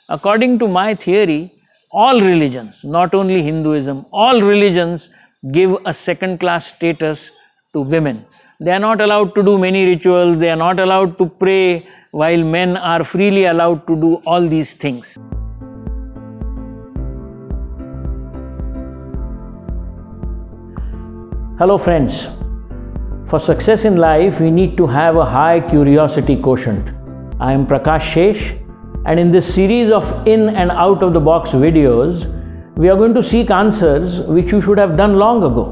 According to my theory, all religions, not only Hinduism, all religions give a second class status to women. They are not allowed to do many rituals, they are not allowed to pray, while men are freely allowed to do all these things. Hello friends, for success in life we need to have a high curiosity quotient. I am Prakash Shesh, and in this series of in and out of the box videos, we are going to seek answers which you should have done long ago.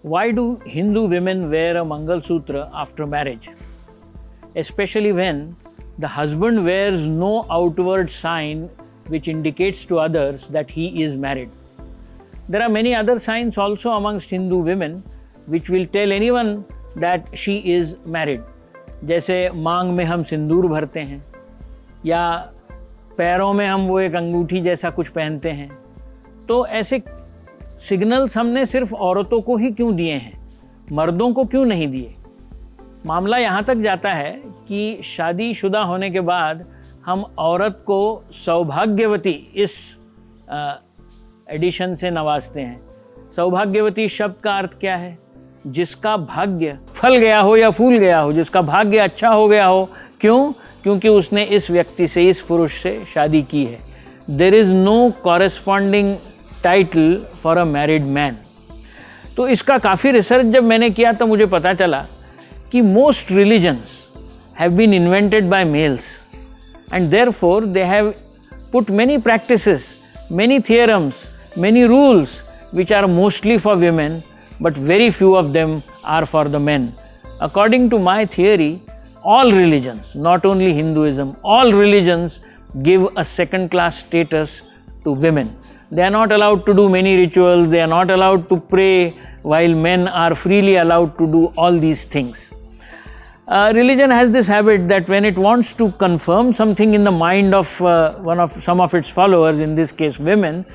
Why do Hindu women wear a Mangal Sutra after marriage? Especially when the husband wears no outward sign which indicates to others that he is married. There are many other signs also amongst Hindu women which will tell anyone that she is married. जैसे मांग में हम सिंदूर भरते हैं या पैरों में हम वो एक अंगूठी जैसा कुछ पहनते हैं. तो ऐसे सिग्नल्स हमने सिर्फ औरतों को ही क्यों दिए हैं, मर्दों को क्यों नहीं दिए? मामला यहाँ तक जाता है कि शादीशुदा होने के बाद हम औरत को सौभाग्यवती इस एडिशन से नवाजते हैं. सौभाग्यवती शब्द का अर्थ क्या है? जिसका भाग्य फल गया हो या फूल गया हो, जिसका भाग्य अच्छा हो गया हो. क्यों? क्योंकि उसने इस व्यक्ति से, इस पुरुष से शादी की है. There is no corresponding title for a married man. तो इसका काफ़ी रिसर्च जब मैंने किया तो मुझे पता चला कि most religions have been invented by males and therefore they have put many practices, many theorems, many rules which are mostly for women, but very few of them are for the men. According to my theory, all religions, not only Hinduism, all religions give a second class status to women. They are not allowed to do many rituals, they are not allowed to pray, while men are freely allowed to do all these things. Religion has this habit that when it wants to confirm something in the mind of some of its followers, in this case women,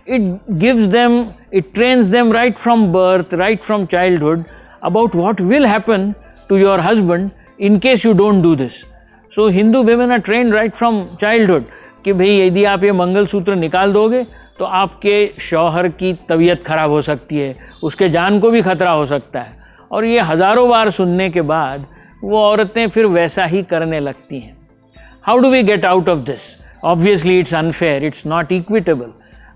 it trains them right from birth, right from childhood, about what will happen to your husband in case you don't do this. So Hindu women are trained right from childhood कि भाई यदि आप ये मंगल सूत्र निकाल दोगे तो आपके शौहर की तबीयत खराब हो सकती है, उसके जान को भी खतरा हो सकता है. और ये हज़ारों बार सुनने के बाद वो औरतें फिर वैसा ही करने लगती हैं. How do we get out of this? Obviously it's unfair, it's not equitable.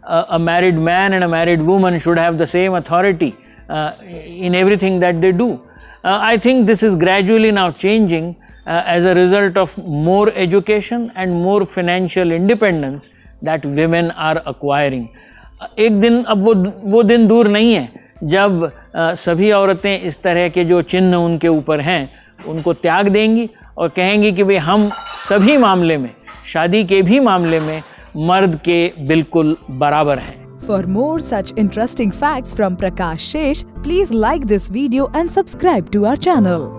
A married man and a married woman should have the same authority in everything that they do. I think this is gradually now changing as a result of more education and more financial independence that women are acquiring. एक दिन अब वो दिन दूर नहीं है जब सभी औरतें इस तरह के जो चिन्ह उनके ऊपर हैं उनको त्याग देंगी और कहेंगी कि भाई हम सभी मामले में, शादी के भी मामले में मर्द के बिल्कुल बराबर हैं. For more such interesting facts from Prakash Shesh, please like this video and subscribe to our channel.